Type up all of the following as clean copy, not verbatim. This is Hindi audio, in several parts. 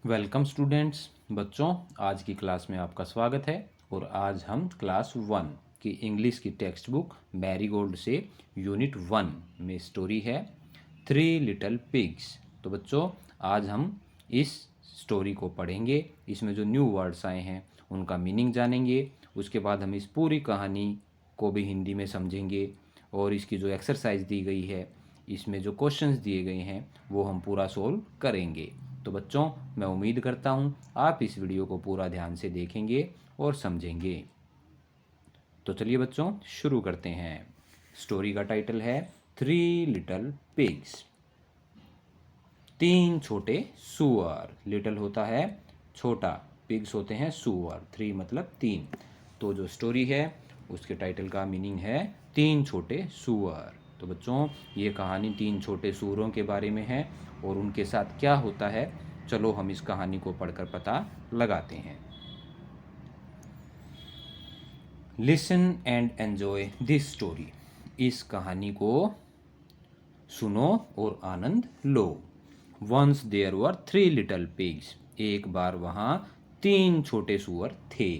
Welcome students. बच्चों, आज की क्लास में आपका स्वागत है। और आज हम क्लास 1 की इंग्लिश की टेक्स्ट बुक मैरीगोल्ड से यूनिट 1 में स्टोरी है थ्री लिटिल पिग्स। तो बच्चों, आज हम इस स्टोरी को पढ़ेंगे। इसमें जो न्यू वर्ड्स आए हैं उनका मीनिंग जानेंगे। उसके बाद हम इस पूरी कहानी को भी हिंदी में समझेंगे और इसकी जो एक्सरसाइज दी गई है, इसमें जो क्वेश्चंस दिए गए हैं वो हम पूरा सोल्व करेंगे। तो बच्चों, मैं उम्मीद करता हूँ आप इस वीडियो को पूरा ध्यान से देखेंगे और समझेंगे। तो चलिए बच्चों, शुरू करते हैं। स्टोरी का टाइटल है थ्री लिटिल पिग्स। तीन छोटे सुअर। लिटिल होता है छोटा, पिग्स होते हैं सुअर। थ्री मतलब तीन। तो जो स्टोरी है उसके टाइटल का मीनिंग है तीन छोटे सुअर। तो बच्चों, ये कहानी तीन छोटे सूअरों के बारे में है और उनके साथ क्या होता है, चलो हम इस कहानी को पढ़कर पता लगाते हैं। Listen and enjoy this story. इस कहानी को सुनो और आनंद लो। Once there were three little pigs. एक बार वहाँ तीन छोटे सुअर थे।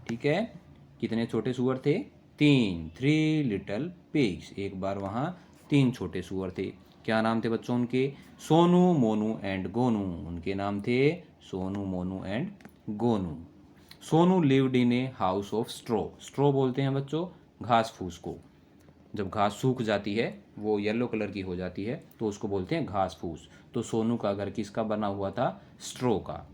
ठीक है, कितने छोटे सुअर थे? तीन। Three little pigs. एक बार वहाँ तीन छोटे सुअर थे। क्या नाम थे बच्चों उनके? सोनू, मोनू एंड गोनू। उनके नाम थे Sonu, Monu and Gonu. Sonu lived in a house of straw. Straw बोलते हैं बच्चों घास फूस को। जब घास सूख जाती है, वो येलो कलर की हो जाती है, तो उसको बोलते हैं घास फूस। तो सोनू का घर किसका बना हुआ था? स्ट्रो का,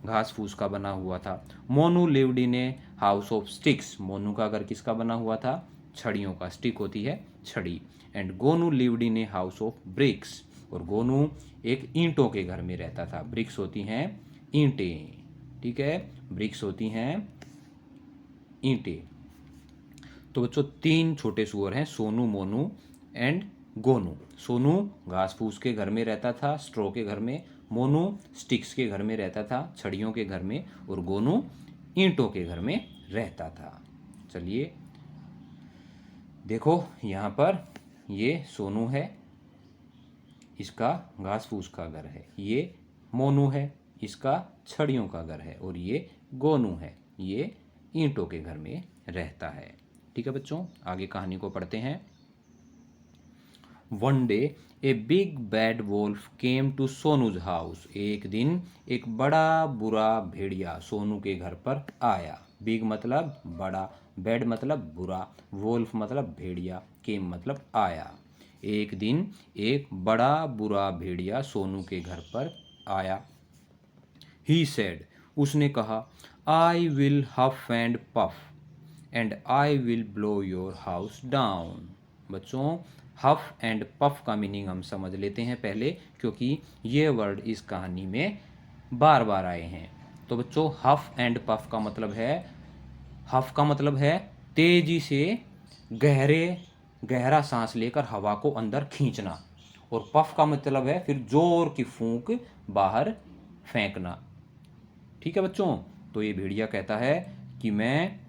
घास फूस का बना हुआ था। Monu lived in a house of sticks. Monu का घर किसका बना हुआ था? छड़ियों का। स्टिक होती है छड़ी। And Gonu lived in a house of BRICS. और गोनू एक ईंटों के घर में रहता था। ब्रिक्स होती हैं ईंटें। ठीक है, ब्रिक्स होती हैं ईंटें। तो बच्चों, तीन छोटे सुअर हैं, सोनू, मोनू एंड गोनू। सोनू घास फूस के घर में रहता था, स्ट्रो के घर में। मोनू स्टिक्स के घर में रहता था, छड़ियों के घर में। और गोनू ईंटों के घर में रहता था। चलिए देखो, यहाँ पर ये सोनू है, इसका घास फूस का घर है। ये मोनू है, इसका छड़ियों का घर है। और ये गोनू है, ये ईंटों के घर में रहता है। ठीक है बच्चों, आगे कहानी को पढ़ते हैं। One day a big bad wolf came to Sonu's house. एक दिन एक बड़ा बुरा भेड़िया सोनू के घर पर आया। बिग मतलब बड़ा, बैड मतलब बुरा, वोल्फ मतलब भेड़िया, केम मतलब आया। एक दिन एक बड़ा बुरा भेड़िया सोनू के घर पर आया। ही सेड, उसने कहा, I will huff and puff and I will blow your house down. बच्चों, हफ एंड पफ का मीनिंग हम समझ लेते हैं पहले, क्योंकि ये वर्ड इस कहानी में बार बार आए हैं। तो बच्चों, हफ एंड पफ का मतलब है, हफ का मतलब है तेजी से गहरा सांस लेकर हवा को अंदर खींचना। और पफ का मतलब है फिर जोर की फूंक बाहर फेंकना। ठीक है बच्चों, तो ये भेड़िया कहता है कि मैं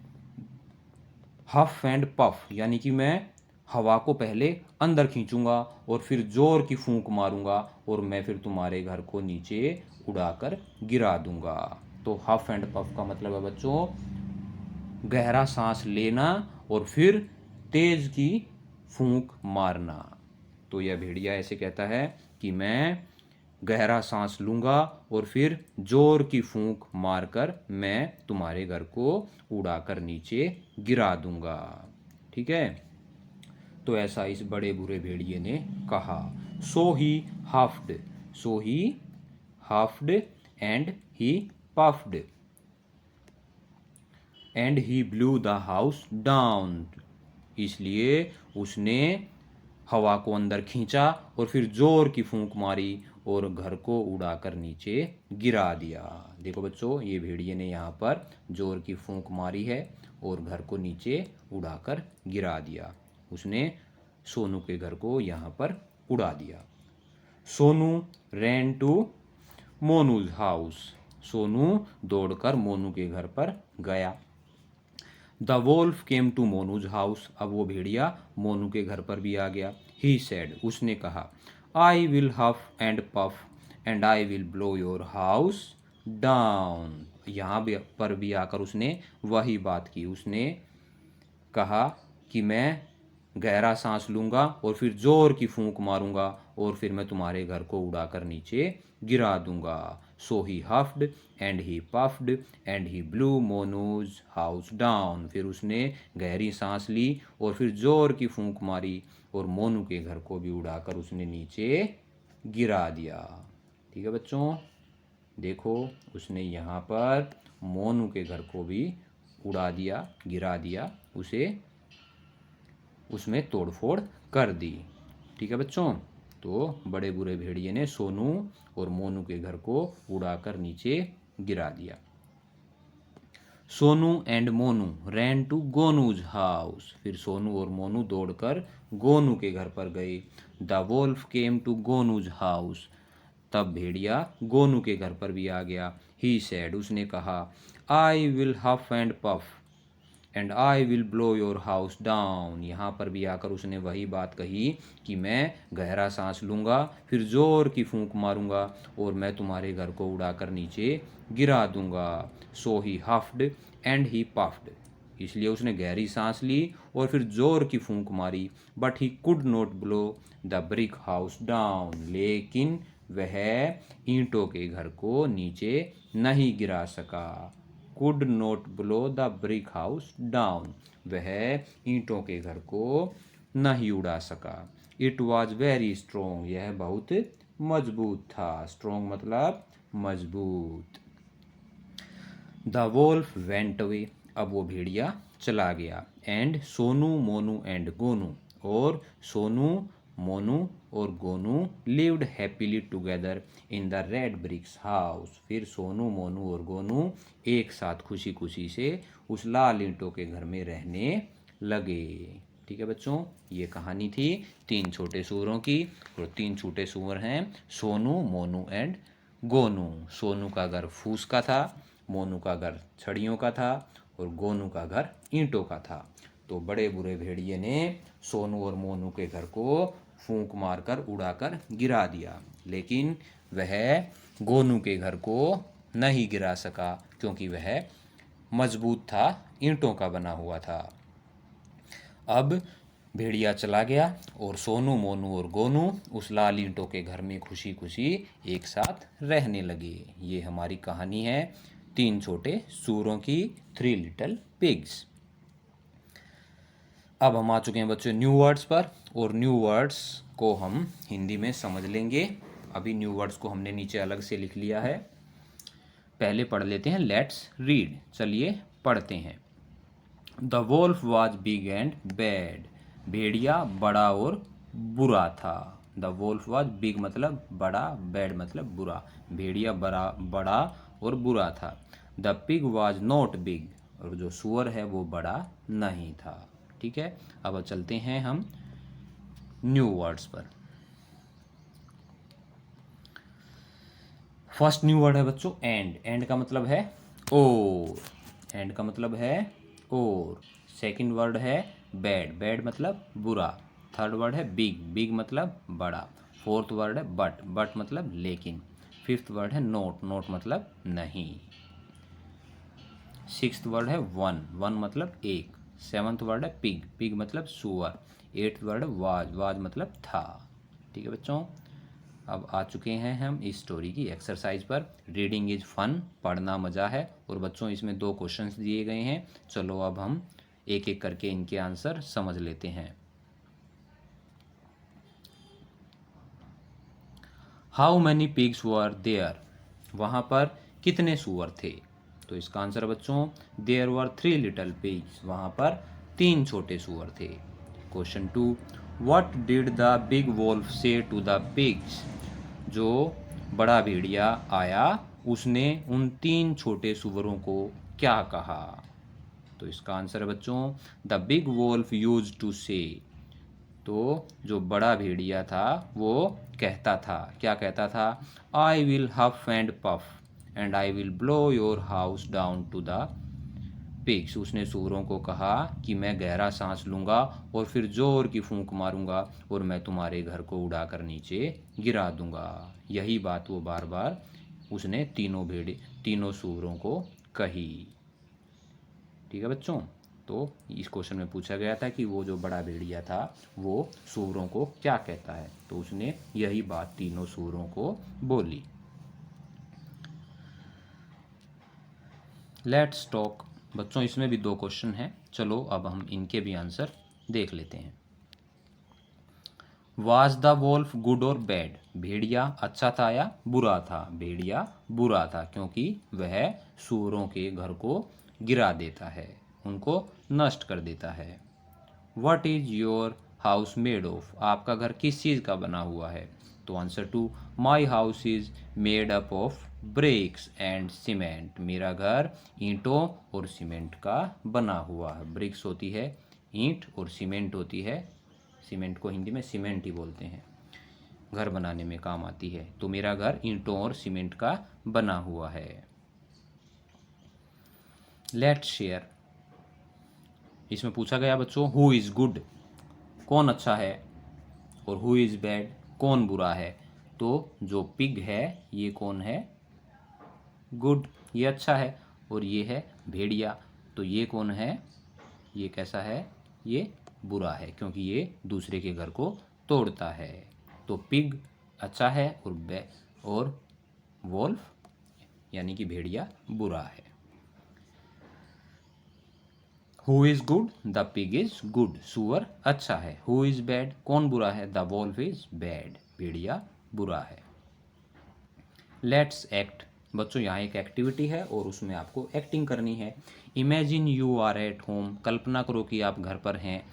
हफ एंड पफ, यानी कि मैं हवा को पहले अंदर खींचूंगा और फिर जोर की फूंक मारूंगा और मैं फिर तुम्हारे घर को नीचे उड़ाकर गिरा दूंगा। तो हफ एंड पफ का मतलब है बच्चों गहरा सांस लेना और फिर तेज की फूंक मारना। तो यह भेड़िया ऐसे कहता है कि मैं गहरा सांस लूंगा और फिर जोर की फूंक मारकर मैं तुम्हारे घर को उड़ाकर नीचे गिरा दूंगा। ठीक है, तो ऐसा इस बड़े बुरे भेड़िए ने कहा। So he huffed, so he huffed and he puffed and he blew the house down. इसलिए उसने हवा को अंदर खींचा और फिर जोर की फूंक मारी और घर को उड़ाकर नीचे गिरा दिया। देखो बच्चों, ये भेड़िए ने यहाँ पर जोर की फूंक मारी है और घर को नीचे उड़ाकर गिरा दिया। उसने सोनू के घर को यहाँ पर उड़ा दिया। Sonu ran to Monu's house. Sonu दौड़कर मोनू के घर पर गया। The wolf came to Monu's house. अब वो भेड़िया मोनू के घर पर भी आ गया। ही सेड, उसने कहा, I will huff and puff and I will blow your house down. यहाँ भी पर भी आकर उसने वही बात की। उसने कहा कि मैं गहरा सांस लूंगा और फिर जोर की फूंक मारूंगा और फिर मैं तुम्हारे घर को उड़ाकर नीचे गिरा दूंगा। So he huffed and he puffed and he blew Monu's house down. फिर उसने गहरी सांस ली और फिर जोर की फूंक मारी और मोनू के घर को भी उड़ाकर उसने नीचे गिरा दिया। ठीक है बच्चों, देखो उसने यहाँ पर मोनू के घर को भी उड़ा दिया, गिरा दिया, उसे उसमें तोड़फोड़ कर दी। ठीक है बच्चों, तो बड़े बुरे भेड़िए ने सोनू और मोनू के घर को उड़ाकर नीचे गिरा दिया। Sonu and Monu ran to Gonu's house. फिर सोनू और मोनू दौड़कर गोनू के घर पर गए। The wolf came to Gonu's house. तब भेड़िया गोनू के घर पर भी आ गया। ही सेड, उसने कहा, I will huff and puff and I will blow your house down. यहाँ पर भी आकर उसने वही बात कही कि मैं गहरा सांस लूंगा, फिर जोर की फूंक मारूंगा और मैं तुम्हारे घर को उड़ाकर नीचे गिरा दूंगा। So he huffed and he puffed. इसलिए उसने गहरी सांस ली और फिर जोर की फूंक मारी। But he could not blow the brick house down. लेकिन वह ईंटों के घर को नीचे नहीं गिरा सका। Could not blow the brick house down. वह ईंटों के घर को नहीं उड़ा सका। It was very strong. यह बहुत मजबूत था। स्ट्रोंग मतलब मजबूत। The Wolff went away. अब वो भेड़िया चला गया। And Sonu Monu and Gonu. और सोनू, मोनू और Gonu lived happily together in the red bricks house. फिर सोनू, मोनू और गोनू एक साथ खुशी खुशी से उस लाल ईंटों के घर में रहने लगे। ठीक है बच्चों, ये कहानी थी 3 छोटे सूअरों की। और 3 छोटे सूअर हैं सोनू, मोनू एंड गोनू। सोनू का घर फूस का था, मोनू का घर छड़ियों का था और गोनू का घर ईंटों का था। तो बड़े बुरे भेड़िए ने सोनू और मोनू के घर को फूंक मारकर उड़ाकर गिरा दिया, लेकिन वह गोनू के घर को नहीं गिरा सका क्योंकि वह मजबूत था, ईंटों का बना हुआ था। अब भेड़िया चला गया और सोनू, मोनू और गोनू उस लाल ईंटों के घर में खुशी खुशी एक साथ रहने लगे। ये हमारी कहानी है 3 छोटे सूअरों की, 3 लिटिल पिग्स। अब हम आ चुके हैं बच्चों न्यू वर्ड्स पर, और न्यू वर्ड्स को हम हिंदी में समझ लेंगे। अभी न्यू वर्ड्स को हमने नीचे अलग से लिख लिया है, पहले पढ़ लेते हैं। लेट्स रीड, चलिए पढ़ते हैं। The wolf was big and bad. भेड़िया बड़ा और बुरा था। द वोल्फ वॉज बिग मतलब बड़ा, बैड मतलब बुरा। भेड़िया बड़ा और बुरा था। The pig was not big. और जो सुअर है वो बड़ा नहीं था। ठीक है, अब चलते हैं हम न्यू वर्ड्स पर। फर्स्ट न्यू वर्ड है बच्चों एंड। एंड का मतलब है और। एंड का मतलब है और। सेकंड वर्ड है बैड। बैड मतलब बुरा। थर्ड वर्ड है बिग। बिग मतलब बड़ा। फोर्थ वर्ड है बट। बट मतलब लेकिन। फिफ्थ वर्ड है नोट। नोट मतलब नहीं। सिक्स्थ वर्ड है वन। वन मतलब एक। सेवन्थ वर्ड है पिग। पिग मतलब सुअर। एट्थ वर्ड है वाज। वाज मतलब था। ठीक है बच्चों, अब आ चुके हैं हम इस स्टोरी की एक्सरसाइज पर। रीडिंग इज फन, पढ़ना मज़ा है। और बच्चों इसमें 2 क्वेश्चंस दिए गए हैं। चलो अब हम एक एक करके इनके आंसर समझ लेते हैं। How many pigs were there. वहाँ पर कितने सुअर थे? तो इसका आंसर बच्चों देयर वर 3 लिटिल पिग्स। वहाँ पर 3 छोटे सुअर थे। Question 2, what did the big wolf say to the pigs. जो बड़ा भेड़िया आया उसने उन 3 छोटे सुअरों को क्या कहा? तो इसका आंसर है बच्चों the big wolf used to say. तो जो बड़ा भेड़िया था वो कहता था, क्या कहता था? I will huff and puff and I will blow your house down to the pigs. उसने सूअरों को कहा कि मैं गहरा सांस लूंगा और फिर जोर की फूंक मारूंगा और मैं तुम्हारे घर को उड़ाकर नीचे गिरा दूंगा। यही बात वो बार बार उसने तीनों सूअरों को कही। ठीक है बच्चों, तो इस क्वेश्चन में पूछा गया था कि वो जो बड़ा भेड़िया था वो सूअरों को क्या कहता है, तो उसने यही बात तीनों सूअरों को बोली। Let's talk. बच्चों इसमें भी 2 क्वेश्चन हैं, चलो अब हम इनके भी आंसर देख लेते हैं। वाज द वोल्फ गुड और बैड? भेड़िया अच्छा था या बुरा था? भेड़िया बुरा था, क्योंकि वह सूअरों के घर को गिरा देता है, उनको नष्ट कर देता है। What is your house made of? आपका घर किस चीज़ का बना हुआ है? तो answer 2, my house is made up of BRICS and cement. मेरा घर ईंटों और सीमेंट का बना हुआ है। ब्रिक्स होती है ईंट और सीमेंट होती है, सीमेंट को हिंदी में सीमेंट ही बोलते हैं, घर बनाने में काम आती है। तो मेरा घर ईंटों और सीमेंट का बना हुआ है। Let's share. इसमें पूछा गया बच्चों हु इज़ गुड, कौन अच्छा है, और हु इज़ बैड, कौन बुरा है। तो जो पिग है ये कौन है? गुड, ये अच्छा है। और ये है भेड़िया, तो ये कौन है? ये कैसा है? ये बुरा है, क्योंकि ये दूसरे के घर को तोड़ता है। तो पिग अच्छा है और वोल्फ यानी कि भेड़िया बुरा है। Who is good? The pig is good, सुअर अच्छा है। हु इज़ बैड, कौन बुरा है? द वोल्फ इज बैड, भेड़िया बुरा है। Let's act. बच्चों यहाँ एक एक्टिविटी है और उसमें आपको एक्टिंग करनी है। Imagine you are at home, कल्पना करो कि आप घर पर हैं।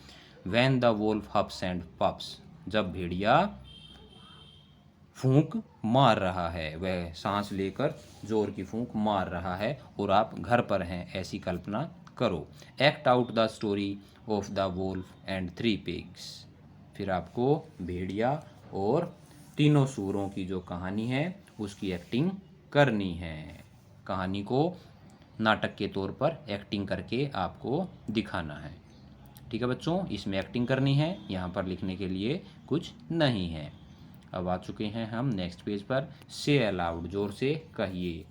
When the wolf huffs and puffs, जब भेड़िया फूंक मार रहा है, वह सांस लेकर जोर की फूंक मार रहा है और आप घर पर हैं, ऐसी कल्पना करो। Act out the story of the Wolff and 3 pigs. फिर आपको भेड़िया और तीनों सूअरों की जो कहानी है उसकी एक्टिंग करनी है। कहानी को नाटक के तौर पर एक्टिंग करके आपको दिखाना है। ठीक है बच्चों, इसमें एक्टिंग करनी है, यहाँ पर लिखने के लिए कुछ नहीं है। अब आ चुके हैं हम नेक्स्ट पेज पर। से अलाउड, जोर से कहिए।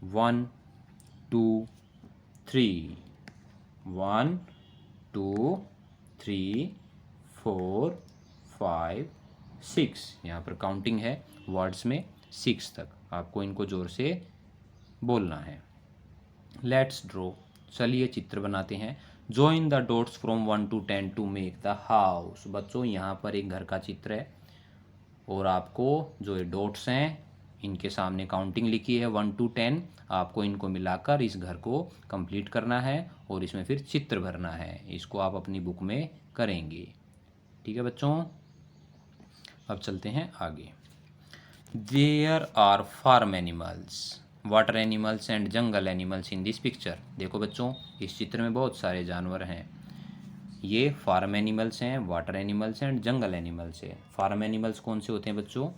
1 2 3, 1 2 3 4 5 6। यहाँ पर काउंटिंग है वर्ड्स में 6 तक, आपको इनको जोर से बोलना है। लेट्स ड्रॉ, चलिए चित्र बनाते हैं। Join the dots from 1 to 10 to make the house. बच्चों यहाँ पर एक घर का चित्र है और आपको जो ये डॉट्स हैं इनके सामने काउंटिंग लिखी है 1 to 10। आपको इनको मिलाकर इस घर को कंप्लीट करना है और इसमें फिर चित्र भरना है। इसको आप अपनी बुक में करेंगे। ठीक है बच्चों, अब चलते हैं आगे। There are farm animals, water animals and jungle animals in this picture. देखो बच्चों इस चित्र में बहुत सारे जानवर हैं। ये फार्म एनिमल्स हैं, water animals and jungle animals है। फार्म एनिमल्स कौन से होते हैं बच्चों?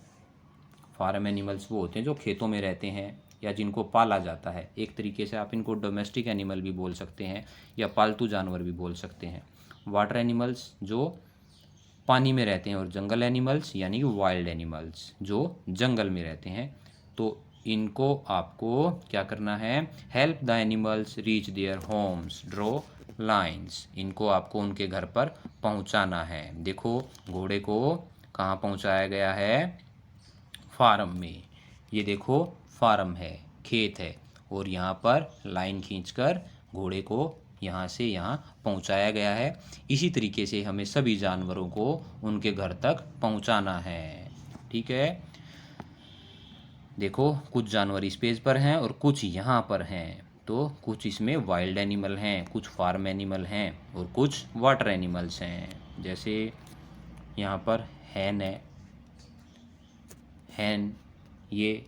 फार्म एनिमल्स वो होते हैं जो खेतों में रहते हैं या जिनको पाला जाता है। एक तरीके से आप इनको डोमेस्टिक एनिमल भी बोल सकते हैं या पालतू जानवर भी बोल सकते हैं। वाटर एनिमल्स जो पानी में रहते हैं और जंगल एनिमल्स यानी कि वाइल्ड एनिमल्स जो जंगल में रहते हैं। तो इनको आपको क्या करना है? Help the animals reach their homes, draw lines. इनको आपको उनके घर पर पहुंचाना है। देखो घोड़े को कहाँ पहुंचाया गया है? फार्म में। ये देखो फार्म है, खेत है, और यहाँ पर लाइन खींचकर घोड़े को यहाँ से यहाँ पहुँचाया गया है। इसी तरीके से हमें सभी जानवरों को उनके घर तक पहुँचाना है। ठीक है, देखो कुछ जानवर इस पेज पर हैं और कुछ यहाँ पर हैं। तो कुछ इसमें वाइल्ड एनिमल हैं, कुछ फार्म एनिमल हैं और कुछ वाटर एनिमल्स हैं। जैसे यहाँ पर हैन है, हैन ये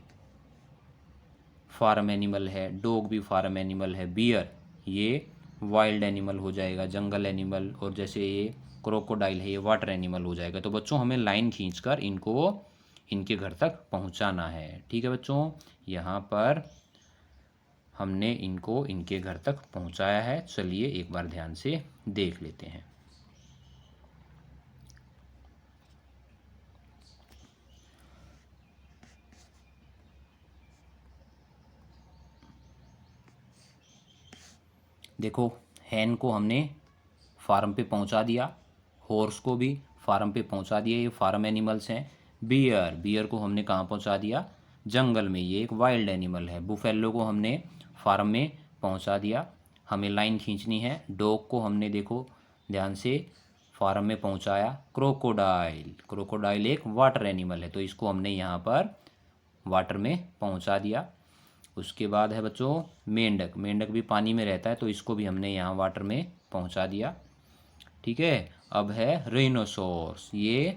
फार्म एनिमल है। डॉग भी फार्म एनिमल है। बियर ये वाइल्ड एनिमल हो जाएगा, जंगल एनिमल। और जैसे ये क्रोकोडाइल है, ये वाटर एनिमल हो जाएगा। तो बच्चों हमें लाइन खींचकर इनको इनके घर तक पहुंचाना है। ठीक है बच्चों, यहाँ पर हमने इनको इनके घर तक पहुंचाया है। चलिए एक बार ध्यान से देख लेते हैं। देखो, हैन को हमने फार्म पे पहुंचा दिया, हॉर्स को भी फार्म पे पहुंचा दिया, ये फार्म एनिमल्स हैं। बियर को हमने कहाँ पहुंचा दिया? जंगल में, ये एक वाइल्ड एनिमल है। बुफेलो को हमने फार्म में पहुंचा दिया। हमें लाइन खींचनी है। डॉग को हमने, देखो ध्यान से, फार्म में पहुंचाया। क्रोकोडाइल एक वाटर एनिमल है, तो इसको हमने यहाँ पर वाटर में पहुंचा दिया। उसके बाद है बच्चों मेंढक भी पानी में रहता है, तो इसको भी हमने यहाँ वाटर में पहुंचा दिया। ठीक है, अब है रेनोसोर्स, ये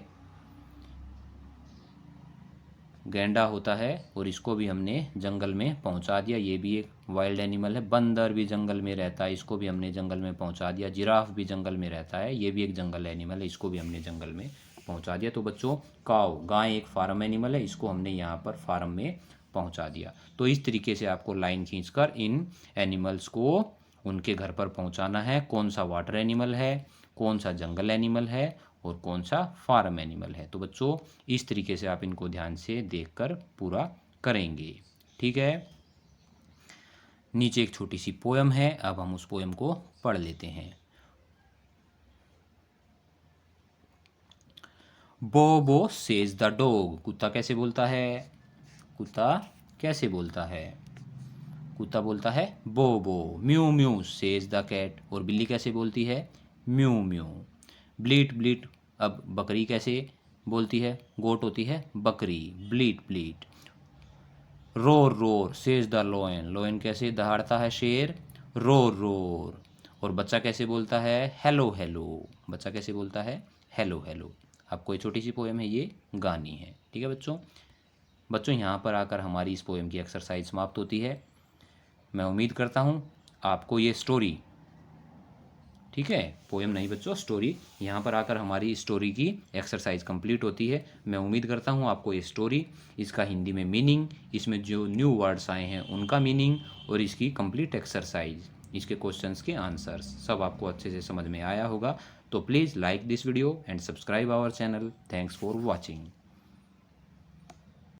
गैंडा होता है और इसको भी हमने जंगल में पहुंचा दिया, ये भी एक वाइल्ड एनिमल है। बंदर भी जंगल में रहता है, इसको भी हमने जंगल में पहुंचा दिया। जिराफ भी जंगल में रहता है, ये भी एक जंगल एनिमल है, इसको भी हमने जंगल में पहुंचा दिया। तो बच्चों, गाय एक फार्म एनिमल है, इसको हमने यहाँ पर फार्म में पहुंचा दिया। तो इस तरीके से आपको लाइन खींचकर इन एनिमल्स को उनके घर पर पहुंचाना है। कौन सा वाटर एनिमल है, कौन सा जंगल एनिमल है और कौन सा फार्म एनिमल है। तो बच्चों, इस तरीके से आप इनको ध्यान से देखकर पूरा करेंगे। ठीक है, नीचे एक छोटी सी पोयम है, अब हम उस पोयम को पढ़ लेते हैं। बोबो सेज द डॉग, कुत्ता कैसे बोलता है? कुत्ता कैसे बोलता है? कुत्ता बोलता है बोबो। Mew mew says the cat, और बिल्ली कैसे बोलती है? Mu mu. ब्लीट ब्लीट, अब बकरी कैसे बोलती है? गोट होती है बकरी, bleat bleat. Roar roar says the lion, lion कैसे दहाड़ता है शेर? Roar roar. और बच्चा कैसे बोलता है? हेलो हेलो, बच्चा कैसे बोलता है? Hello hello. आपको ये छोटी सी पोएम है, ये गानी है। ठीक है बच्चों, यहाँ पर आकर हमारी इस पोएम की एक्सरसाइज समाप्त होती है। मैं उम्मीद करता हूँ आपको ये स्टोरी, ठीक है, पोएम नहीं बच्चों, स्टोरी, यहाँ पर आकर हमारी स्टोरी की एक्सरसाइज कंप्लीट होती है। मैं उम्मीद करता हूँ आपको ये स्टोरी, इसका हिंदी में मीनिंग, इसमें जो न्यू वर्ड्स आए हैं उनका मीनिंग और इसकी कंप्लीट एक्सरसाइज, इसके क्वेश्चंस के आंसर्स सब आपको अच्छे से समझ में आया होगा। तो please like this video and subscribe our channel. Thanks for watching.